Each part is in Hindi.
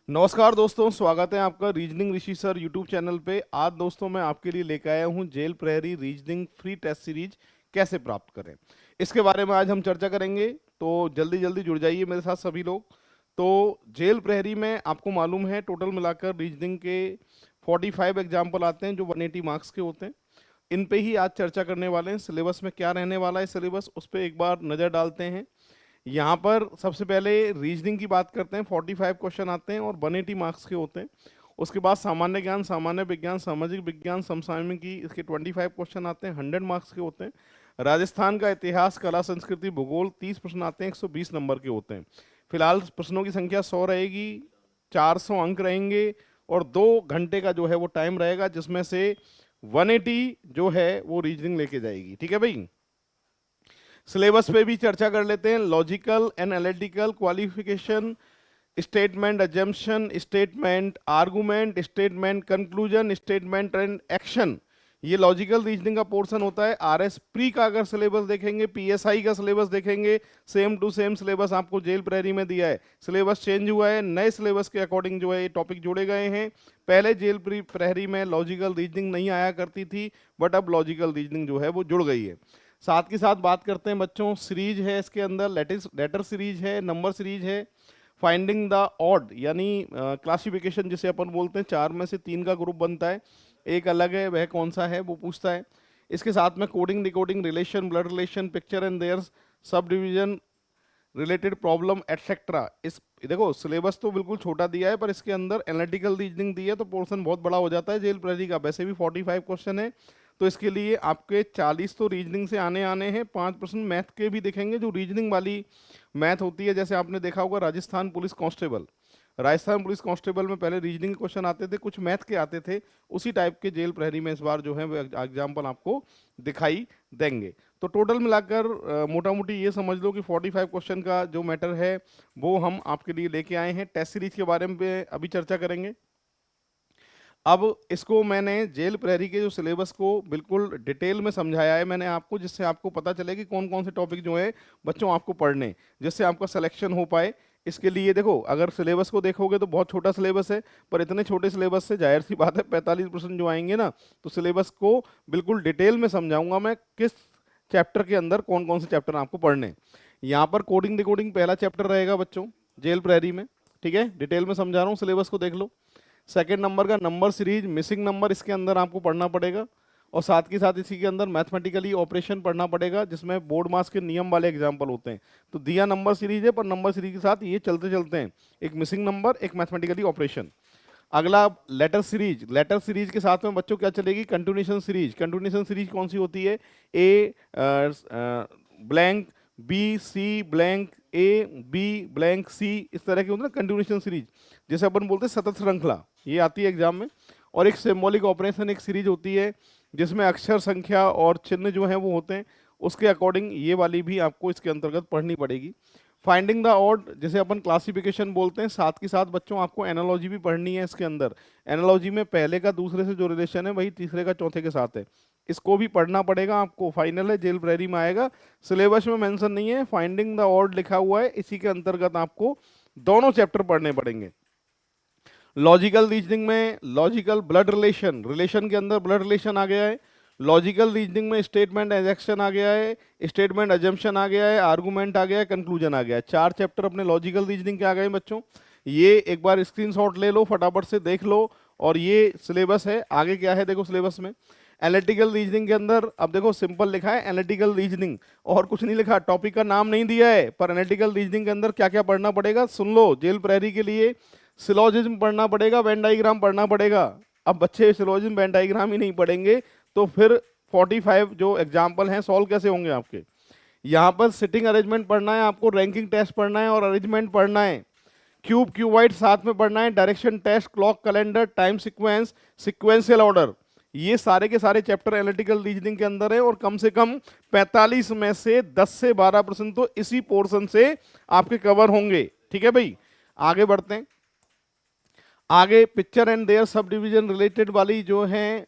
नमस्कार दोस्तों, स्वागत है आपका रीजनिंग ऋषि सर यूट्यूब चैनल पे। आज दोस्तों मैं आपके लिए लेकर आया हूँ जेल प्रहरी रीजनिंग फ्री टेस्ट सीरीज कैसे प्राप्त करें, इसके बारे में आज हम चर्चा करेंगे। तो जल्दी जल्दी जुड़ जाइए मेरे साथ सभी लोग। तो जेल प्रहरी में आपको मालूम है टोटल मिलाकर रीजनिंग के 45 एग्जाम्पल आते हैं जो 180 मार्क्स के होते हैं। इन पे ही आज चर्चा करने वाले हैं। सिलेबस में क्या रहने वाला है सिलेबस, उस पर एक बार नज़र डालते हैं। यहाँ पर सबसे पहले रीजनिंग की बात करते हैं। 45 क्वेश्चन आते हैं और 180 मार्क्स के होते हैं। उसके बाद सामान्य ज्ञान, सामान्य विज्ञान, सामाजिक विज्ञान, समसामयिकी, इसके 25 क्वेश्चन आते हैं, 100 मार्क्स के होते हैं। राजस्थान का इतिहास, कला, संस्कृति, भूगोल 30 प्रश्न आते हैं, 120 नंबर के होते हैं। फिलहाल प्रश्नों की संख्या 100 रहेगी, 400 अंक रहेंगे और 2 घंटे का जो है वो टाइम रहेगा, जिसमें से 180 जो है वो रीजनिंग लेके जाएगी। ठीक है भाई। सिलेबस पे भी चर्चा कर लेते हैं। Logical, analytical, qualification, statement, assumption, statement, argument, statement, conclusion, statement and action, ये लॉजिकल रीजनिंग का पोर्शन होता है। आरएस प्री का अगर सिलेबस देखेंगे, पीएसआई का सिलेबस देखेंगे, सेम टू सेम सिलेबस आपको जेल प्रहरी में दिया है। सिलेबस चेंज हुआ है, नए सिलेबस के अकॉर्डिंग जो है ये टॉपिक जोड़े गए हैं। पहले जेल प्रहरी में लॉजिकल रीजनिंग नहीं आया करती थी, बट अब लॉजिकल रीजनिंग जो है वो जुड़ गई है। साथ के साथ बात करते हैं बच्चों, सीरीज है इसके अंदर, लेटर सीरीज है, नंबर सीरीज है, फाइंडिंग द ऑड यानी क्लासिफिकेशन जिसे अपन बोलते हैं, 4 में से 3 का ग्रुप बनता है, एक अलग है, वह कौन सा है वो पूछता है। इसके साथ में coding, decoding, relation, blood relation, picture and their, sub division, related problem etcetera. इस देखो सिलेबस तो बिल्कुल छोटा दिया है, पर इसके अंदर एनालिटिकल रीजनिंग दी है तो पोर्शन बहुत बड़ा हो जाता है जेल प्रहरी का। वैसे भी 45 क्वेश्चन है, तो इसके लिए आपके 40 तो रीजनिंग से आने आने हैं, 5% मैथ के भी दिखेंगे जो रीजनिंग वाली मैथ होती है। जैसे आपने देखा होगा Rajasthan police constable, Rajasthan police constable में पहले रीजनिंग के क्वेश्चन आते थे, कुछ मैथ के आते थे, उसी टाइप के जेल प्रहरी में इस बार जो है वो एग्जाम्पल आपको दिखाई देंगे। तो टोटल मिलाकर मोटा मोटी ये समझ लो कि 45 क्वेश्चन का जो मैटर है वो हम आपके लिए लेके आए हैं। टेस्ट सीरीज के बारे में अभी चर्चा करेंगे। अब इसको मैंने जेल प्रहरी के जो सिलेबस को बिल्कुल डिटेल में समझाया है मैंने आपको, जिससे आपको पता चले कि कौन कौन से टॉपिक जो है बच्चों आपको पढ़ने, जिससे आपका सिलेक्शन हो पाए। इसके लिए देखो, अगर सिलेबस को देखोगे तो बहुत छोटा सिलेबस है, पर इतने छोटे सिलेबस से जाहिर सी बात है 45% जो आएंगे ना, तो सिलेबस को बिल्कुल डिटेल में समझाऊंगा मैं किस चैप्टर के अंदर कौन कौन से चैप्टर आपको पढ़ने। यहाँ पर कोडिंग डिकोडिंग पहला चैप्टर रहेगा बच्चों जेल प्रहरी में। ठीक है, डिटेल में समझा रहा हूँ, सिलेबस को देख लो। सेकेंड नंबर का नंबर सीरीज, मिसिंग नंबर इसके अंदर आपको पढ़ना पड़ेगा, और साथ के साथ इसी के अंदर मैथमेटिकली ऑपरेशन पढ़ना पड़ेगा, जिसमें बोर्ड मास के नियम वाले एग्जाम्पल होते हैं। तो दिया नंबर सीरीज है, पर नंबर सीरीज के साथ ये चलते चलते हैं, एक मिसिंग नंबर, एक मैथमेटिकली ऑपरेशन। अगला लेटर सीरीज, लेटर सीरीज के साथ में बच्चों क्या चलेगी, कंटिन्यूशन सीरीज। कंटिन्यूशन सीरीज कौन सी होती है, A blank, B C blank, A B blank C, इस तरह की होती है ना कंटिन्यूशन सीरीज, जैसे अपन बोलते हैं सतत श्रृंखला, ये आती है एग्जाम में। और एक सिंबॉलिक ऑपरेशन एक सीरीज होती है, जिसमें अक्षर, संख्या और चिन्ह जो है वो होते हैं, उसके अकॉर्डिंग ये वाली भी आपको इसके अंतर्गत पढ़नी पड़ेगी। फाइंडिंग द ऑड जिसे अपन क्लासिफिकेशन बोलते हैं, साथ के साथ बच्चों आपको एनालॉजी भी पढ़नी है इसके अंदर। एनालॉजी में पहले का दूसरे से जो रिलेशन है वही तीसरे का चौथे के साथ है, इसको भी पढ़ना पड़ेगा आपको। फाइनल है, जेल प्रहरी में आएगा, सिलेबस में मेंशन नहीं है, फाइंडिंग द ऑड लिखा हुआ है, इसी के अंतर्गत आपको दोनों चैप्टर पढ़ने पड़ेंगे। लॉजिकल रीजनिंग में लॉजिकल ब्लड रिलेशन, रिलेशन के अंदर ब्लड रिलेशन आ गया है। लॉजिकल रीजनिंग में स्टेटमेंट एजेक्शन आ गया है, स्टेटमेंट अजम्पशन आ गया है, आर्गुमेंट आ गया है, कंक्लूजन आ गया है। 4 चैप्टर अपने लॉजिकल रीजनिंग के आ गए बच्चों। ये एक बार स्क्रीनशॉट ले लो, फटाफट से देख लो। और ये सिलेबस है, आगे क्या है देखो सिलेबस में। एनालिटिकल रीजनिंग के अंदर अब देखो सिंपल लिखा है एनालिटिकल रीजनिंग, और कुछ नहीं लिखा, टॉपिक का नाम नहीं दिया है, पर एनालिटिकल रीजनिंग के अंदर क्या क्या पढ़ना पड़ेगा सुन लो। जेल प्रहरी के लिए सिलोजिज्म पढ़ना पड़ेगा, वेन डाइग्राम पढ़ना पड़ेगा। अब बच्चे सिलोजिज्म वेन डाइग्राम ही नहीं पढ़ेंगे तो फिर 45 जो एग्जाम्पल हैं सॉल्व कैसे होंगे आपके। यहाँ पर सिटिंग अरेंजमेंट पढ़ना है आपको, रैंकिंग टेस्ट पढ़ना है और अरेंजमेंट पढ़ना है, क्यूब क्यूबाइट साथ में पढ़ना है, direction test, clock calendar, time sequence, sequential order, ये सारे के सारे चैप्टर एनालिटिकल रीजनिंग के अंदर है। और कम से कम 45 में से 10 से 12% तो इसी पोर्शन से आपके कवर होंगे। ठीक है भाई, आगे बढ़ते हैं। आगे picture and their sub division related वाली जो है,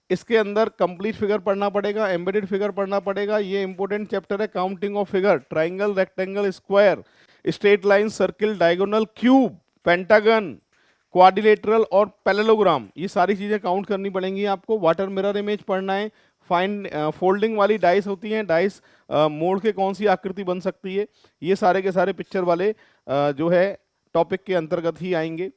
इसके अंदर कंप्लीट फिगर पढ़ना पड़ेगा, एम्बेडेड फिगर पढ़ना पड़ेगा, ये इंपॉर्टेंट चैप्टर है। Counting of figure, triangle, rectangle, square, straight line, circle, diagonal, cube, pentagon, quadrilateral और पैरेललोग्राम, ये सारी चीजें काउंट करनी पड़ेंगी आपको। वाटर मिरर इमेज पढ़ना है। फाइन फोल्डिंग वाली डाइस होती हैं, डाइस मोड़ के कौन सी आकृति बन सकती है, ये सारे के सारे पिक्चर वाले जो है टॉपिक के अंतर्गत ही आएंगे।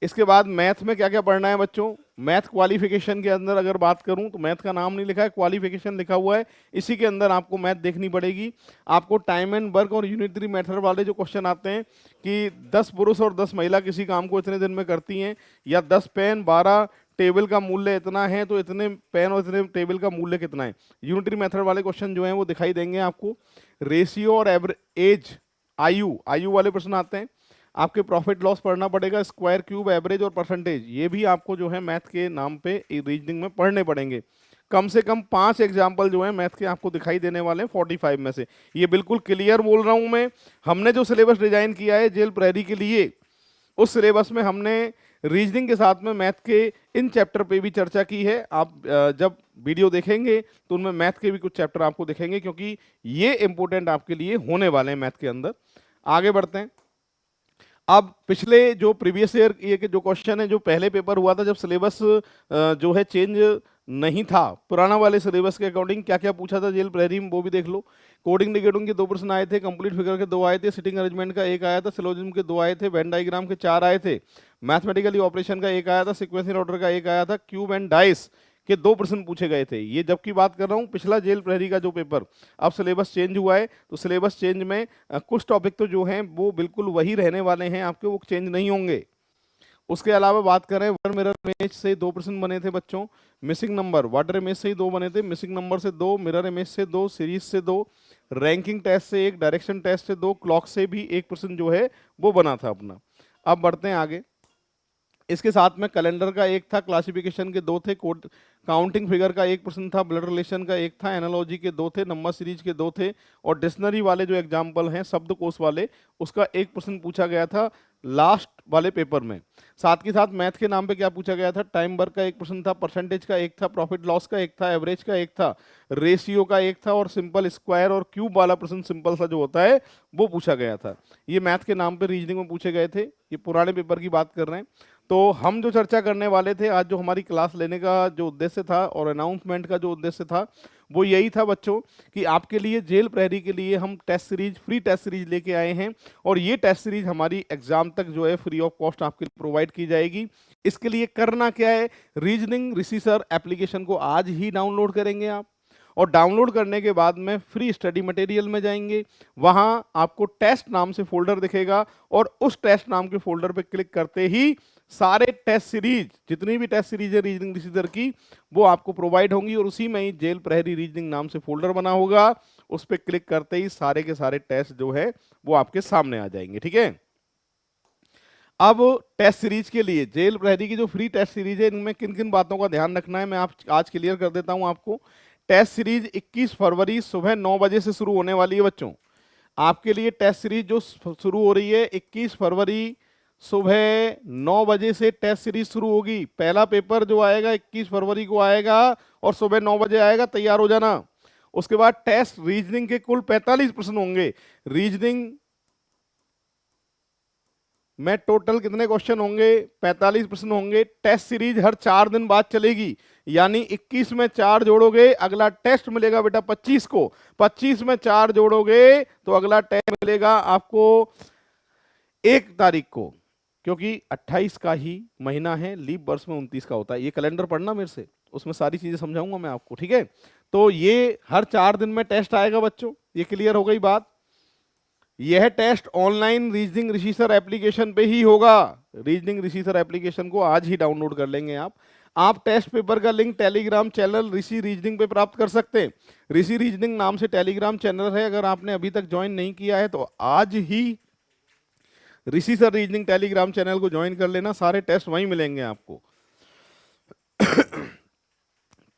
इसके बाद मैथ में क्या क्या पढ़ना है बच्चों। मैथ क्वालिफिकेशन के अंदर अगर बात करूं तो मैथ का नाम नहीं लिखा है, क्वालिफिकेशन लिखा हुआ है, इसी के अंदर आपको मैथ देखनी पड़ेगी। आपको टाइम एंड वर्क और यूनिटरी मेथड वाले जो क्वेश्चन आते हैं कि 10 पुरुष और 10 महिला किसी काम को इतने दिन में करती हैं, या 10 पेन 12 टेबल का मूल्य इतना है तो इतने पेन और इतने टेबल का मूल्य कितना है, यूनिटरी मेथड वाले क्वेश्चन जो हैं वो दिखाई देंगे आपको। रेशियो और एज, आयु आयु वाले प्रश्न आते हैं। आपके प्रॉफिट लॉस पढ़ना पड़ेगा, स्क्वायर क्यूब एवरेज और परसेंटेज, ये भी आपको जो है मैथ के नाम पे रीजनिंग में पढ़ने पड़ेंगे। कम से कम 5 एग्जाम्पल जो है मैथ के आपको दिखाई देने वाले हैं 45 में से। ये बिल्कुल क्लियर बोल रहा हूं मैं। हमने जो सिलेबस डिजाइन किया है जेल प्रहरी के लिए, उस सिलेबस में हमने रीजनिंग के साथ में मैथ के इन चैप्टर पे भी चर्चा की है। आप जब वीडियो देखेंगे तो उनमें मैथ के भी कुछ चैप्टर आपको दिखेंगे, क्योंकि ये इंपॉर्टेंट आपके लिए होने वाले हैं मैथ के अंदर। आगे बढ़ते हैं। अब पिछले जो प्रीवियस ईयर ये के जो क्वेश्चन है, जो पहले पेपर हुआ था जब सिलेबस जो है चेंज नहीं था, पुराना वाले सिलेबस के अकॉर्डिंग क्या क्या पूछा था जेल प्रहरी में वो भी देख लो। कोडिंग निगेटिंग के 2 प्रश्न आए थे, कंप्लीट फिगर के 2 आए थे, सिटिंग अरेंजमेंट का 1 आया था, सिलोजिज्म के 2 आए थे, वेन डायग्राम के 4 आए थे, मैथमेटिकली ऑपरेशन का 1 आया था, सिक्वेंशियल ऑर्डर का 1 आया था, क्यूब एंड डाइस के 2 प्रश्न पूछे गए थे। ये जबकि बात कर रहा हूँ पिछला जेल प्रहरी का जो पेपर। अब सिलेबस चेंज हुआ है, तो सिलेबस चेंज में कुछ टॉपिक तो जो हैं वो बिल्कुल वही रहने वाले हैं आपके, वो चेंज नहीं होंगे। उसके अलावा बात करें, वाटर मिरर इमेज से 2 प्रश्न बने थे बच्चों। मिसिंग नंबर, वाटर इमेज से ही 2 बने थे, मिसिंग नंबर से 2, मिरर इमेज से 2, सीरीज से 2, रैंकिंग टेस्ट से 1, डायरेक्शन टेस्ट से 2, क्लॉक से भी 1 प्रश्न जो है वो बना था अपना। अब बढ़ते हैं आगे। इसके साथ में कैलेंडर का 1 था, क्लासिफिकेशन के 2 थे, कोड काउंटिंग फिगर का 1 प्रश्न था, ब्लड रिलेशन का 1 था, एनालॉजी के 2 थे, नंबर सीरीज के 2 थे, और डिक्शनरी वाले जो एग्जाम्पल हैं शब्दकोश वाले, उसका 1 प्रश्न पूछा गया था लास्ट वाले पेपर में। साथ के साथ मैथ के नाम पे क्या पूछा गया था, टाइम वर्क का 1 प्रश्न था, परसेंटेज का 1 था, प्रॉफिट लॉस का 1 था, एवरेज का 1 था, रेशियो का 1 था, और सिंपल स्क्वायर और क्यूब वाला प्रश्न सिंपल सा जो होता है वो पूछा गया था। ये मैथ के नाम पे रीजनिंग में पूछे गए थे, ये पुराने पेपर की बात कर रहे हैं। तो हम जो चर्चा करने वाले थे आज, जो हमारी क्लास लेने का जो उद्देश्य था और अनाउंसमेंट का जो उद्देश्य था, वो यही था बच्चों कि आपके लिए जेल प्रहरी के लिए हम test series, free test series लेके आए हैं, और ये टेस्ट सीरीज हमारी एग्जाम तक जो है फ्री ऑफ कॉस्ट आपके लिए प्रोवाइड की जाएगी। इसके लिए करना क्या है, रीजनिंग रिसीसर एप्लीकेशन को आज ही डाउनलोड करेंगे आप, और डाउनलोड करने के बाद में फ्री स्टडी मटेरियल में जाएंगे, वहां आपको टेस्ट नाम से फोल्डर दिखेगा, और उस टेस्ट नाम के फोल्डर पे क्लिक करते ही सारे टेस्ट सीरीज, जितनी भी टेस्ट सीरीज है रीजनिंग रिसीजर की, वो आपको प्रोवाइड होंगी, और उसी में ही जेल प्रहरी रीजनिंग नाम से फोल्डर बना होगा, उस पर क्लिक करते ही सारे के सारे टेस्ट जो है वो आपके सामने आ जाएंगे। ठीक है। अब टेस्ट सीरीज के लिए जेल प्रहरी की जो फ्री टेस्ट सीरीज है, इनमें किन किन बातों का ध्यान रखना है मैं आज क्लियर कर देता हूं आपको। टेस्ट सीरीज 21 फरवरी सुबह 9 बजे से शुरू होने वाली है बच्चों। आपके लिए टेस्ट सीरीज जो शुरू हो रही है 21 फरवरी सुबह 9 बजे से टेस्ट सीरीज शुरू होगी। पहला पेपर जो आएगा 21 फरवरी को आएगा और सुबह 9 बजे आएगा, तैयार हो जाना। उसके बाद टेस्ट रीजनिंग के कुल 45 प्रश्न होंगे। रीजनिंग में टोटल कितने क्वेश्चन होंगे, 45 प्रश्न होंगे। टेस्ट सीरीज हर 4 दिन बाद चलेगी, यानी 21 में 4 जोड़ोगे अगला टेस्ट मिलेगा बेटा 25 को, 25 में 4 जोड़ोगे तो अगला टेस्ट मिलेगा आपको 1 तारीख को, क्योंकि 28 का ही महीना है, लीप वर्ष में 29 का होता है। ये कैलेंडर पढ़ना मेरे से, उसमें सारी चीजें समझाऊंगा मैं आपको। ठीक है। तो ये हर 4 दिन में टेस्ट आएगा बच्चों, ये क्लियर हो गई बात। यह टेस्ट ऑनलाइन रीजनिंग रिसीसर एप्लीकेशन पे ही होगा। रीजनिंग रिसीसर एप्लीकेशन को आज ही डाउनलोड कर लेंगे आप टेस्ट पेपर का लिंक टेलीग्राम चैनल ऋषि रीजनिंग पे प्राप्त कर सकते हैं। ऋषि रीजनिंग नाम से टेलीग्राम चैनल है, अगर आपने अभी तक ज्वाइन नहीं किया है तो आज ही ऋषि सर रीजनिंग टेलीग्राम चैनल को ज्वाइन कर लेना, सारे टेस्ट वहीं मिलेंगे आपको।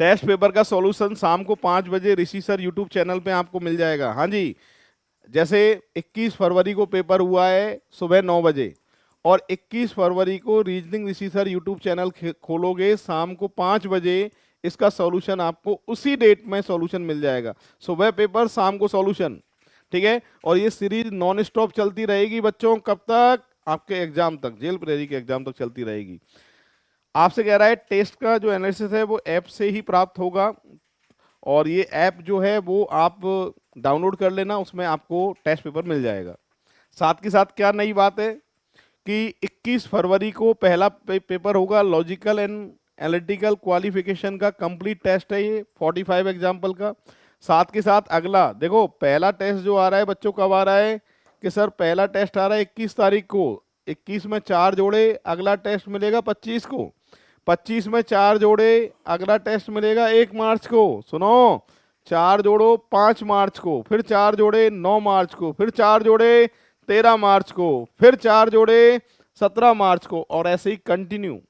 टेस्ट पेपर का सॉल्यूशन शाम को 5 बजे ऋषि सर यूट्यूब चैनल पे आपको मिल जाएगा। हाँ जी, जैसे 21 फरवरी को पेपर हुआ है सुबह 9 बजे, और 21 फरवरी को रीजनिंग ऋषि सर यूट्यूब चैनल खोलोगे शाम को 5 बजे, इसका सॉल्यूशन आपको उसी डेट में सॉल्यूशन मिल जाएगा। सुबह पेपर, शाम को सॉल्यूशन। ठीक है। और ये सीरीज नॉन स्टॉप चलती रहेगी बच्चों, कब तक, आपके एग्जाम तक, जेल प्रेरी के एग्जाम तक चलती रहेगी। आपसे कह रहा है टेस्ट का जो एनालिसिस है वो ऐप से ही प्राप्त होगा, और ये ऐप जो है वो आप डाउनलोड कर लेना, उसमें आपको टेस्ट पेपर मिल जाएगा। साथ के साथ क्या नई बात है कि 21 फरवरी को पहला पेपर होगा, लॉजिकल एंड एनालिटिकल क्वालिफिकेशन का कंप्लीट टेस्ट है ये 45 एग्जाम्पल का। साथ के साथ अगला देखो, पहला टेस्ट जो आ रहा है बच्चों कब आ रहा है कि सर पहला टेस्ट आ रहा है 21 तारीख को, 21 में 4 जोड़े, अगला टेस्ट मिलेगा 25 को, 25 में 4 जोड़े, अगला टेस्ट मिलेगा 1 मार्च को। सुनो, 4 जोड़ो 5 मार्च को, फिर 4 जोड़े 9 मार्च को, फिर 4 जोड़े 13 मार्च को, फिर 4 जोड़े 17 मार्च को, और ऐसे ही कंटिन्यू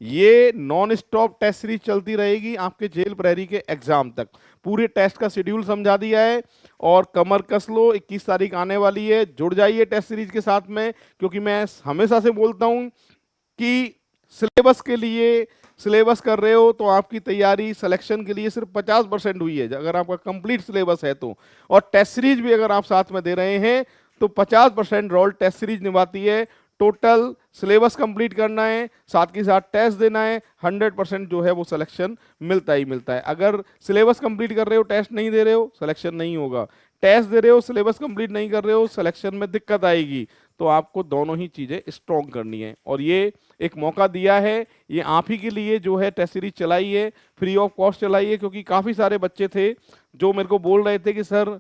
ये नॉन स्टॉप टेस्ट सीरीज चलती रहेगी आपके जेल प्रहरी के एग्जाम तक। पूरे टेस्ट का शेड्यूल समझा दिया है, और कमर कस लो, 21 तारीख आने वाली है, जुड़ जाइए टेस्ट सीरीज के साथ में, क्योंकि मैं हमेशा से बोलता हूं कि सिलेबस के लिए सिलेबस कर रहे हो तो आपकी तैयारी सिलेक्शन के लिए सिर्फ 50% हुई है, अगर आपका कंप्लीट सिलेबस है तो। और टेस्ट सीरीज भी अगर आप साथ में दे रहे हैं तो 50% रोल टेस्ट सीरीज निभाती है। टोटल सिलेबस कंप्लीट करना है, साथ के साथ टेस्ट देना है, 100% जो है वो सिलेक्शन मिलता ही मिलता है। अगर सिलेबस कंप्लीट कर रहे हो, टेस्ट नहीं दे रहे हो, सिलेक्शन नहीं होगा। टेस्ट दे रहे हो, सिलेबस कंप्लीट नहीं कर रहे हो, सिलेक्शन में दिक्कत आएगी। तो आपको दोनों ही चीजें स्ट्रॉन्ग करनी है, और ये एक मौका दिया है, ये आप ही के लिए जो है टेस्ट सीरीज चलाई है, फ्री ऑफ कॉस्ट चलाई है। क्योंकि काफ़ी सारे बच्चे थे जो मेरे को बोल रहे थे कि सर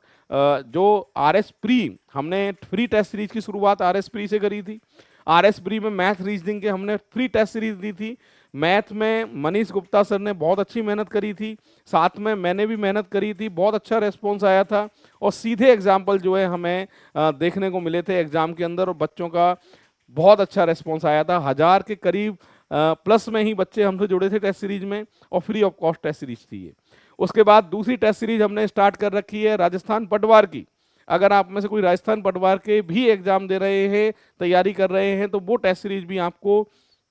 जो RS प्री, हमने फ्री टेस्ट सीरीज की शुरुआत RS प्री से करी थी। RS प्री में मैथ रीजनिंग के हमने फ्री टेस्ट सीरीज दी थी। मैथ में मनीष गुप्ता सर ने बहुत अच्छी मेहनत करी थी, साथ में मैंने भी मेहनत करी थी, बहुत अच्छा रेस्पॉन्स आया था, और सीधे एग्जाम्पल जो है हमें देखने को मिले थे एग्जाम के अंदर, और बच्चों का बहुत अच्छा रेस्पॉन्स आया था। 1000 के करीब प्लस में ही बच्चे हमसे जुड़े थे टेस्ट सीरीज में, और free of cost test series थी ये। उसके बाद दूसरी टेस्ट सीरीज हमने स्टार्ट कर रखी है राजस्थान पटवार की। अगर आप में से कोई राजस्थान पटवार के भी एग्जाम दे रहे हैं, तैयारी कर रहे हैं, तो वो टेस्ट सीरीज भी आपको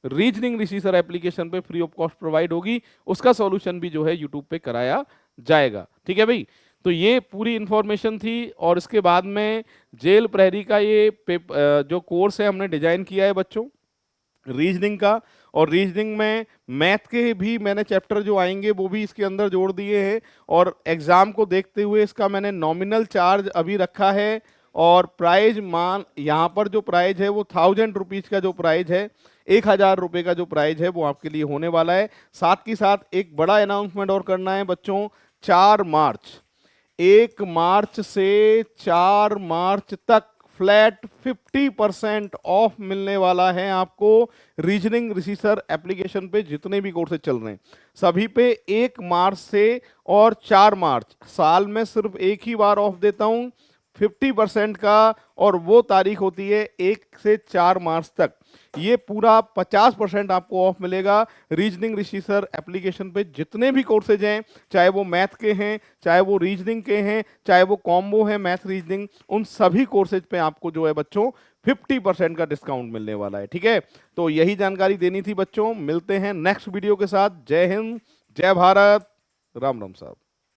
रीजनिंग ऋषि सर एप्लीकेशन पे फ्री ऑफ कॉस्ट प्रोवाइड होगी। उसका सॉल्यूशन भी जो है यूट्यूब पे कराया जाएगा। ठीक है भाई, तो ये पूरी इंफॉर्मेशन थी। और इसके बाद में जेल प्रहरी का ये जो कोर्स है हमने डिजाइन किया है बच्चों रीजनिंग का, और रीजनिंग में मैथ के भी मैंने चैप्टर जो आएंगे वो भी इसके अंदर जोड़ दिए हैं। और एग्जाम को देखते हुए इसका मैंने नॉमिनल चार्ज अभी रखा है, और प्राइज मान यहाँ पर जो प्राइज है वो 1000 रुपीज का जो प्राइज है, 1000 रुपये का जो प्राइज है वो आपके लिए होने वाला है। साथ ही साथ एक बड़ा अनाउंसमेंट और करना है बच्चों, 4 मार्च, 1 मार्च से 4 मार्च तक फ्लैट 50% ऑफ मिलने वाला है आपको रीजनिंग ऋषि सर एप्लीकेशन पे। जितने भी कोर्सेज चल रहे हैं सभी पे 1 मार्च से और 4 मार्च, साल में सिर्फ एक ही बार ऑफ देता हूं 50% का, और वो तारीख होती है 1 से 4 मार्च तक। ये पूरा 50% आपको ऑफ मिलेगा रीजनिंग ऋषि सर एप्लीकेशन पे। जितने भी कोर्सेज हैं, चाहे वो मैथ के हैं, चाहे वो रीजनिंग के हैं, चाहे वो कॉम्बो है मैथ रीजनिंग, उन सभी कोर्सेज पे आपको जो है बच्चों 50% का डिस्काउंट मिलने वाला है। ठीक है, तो यही जानकारी देनी थी बच्चों। मिलते हैं नेक्स्ट वीडियो के साथ। जय हिंद, जय भारत, राम राम साहब।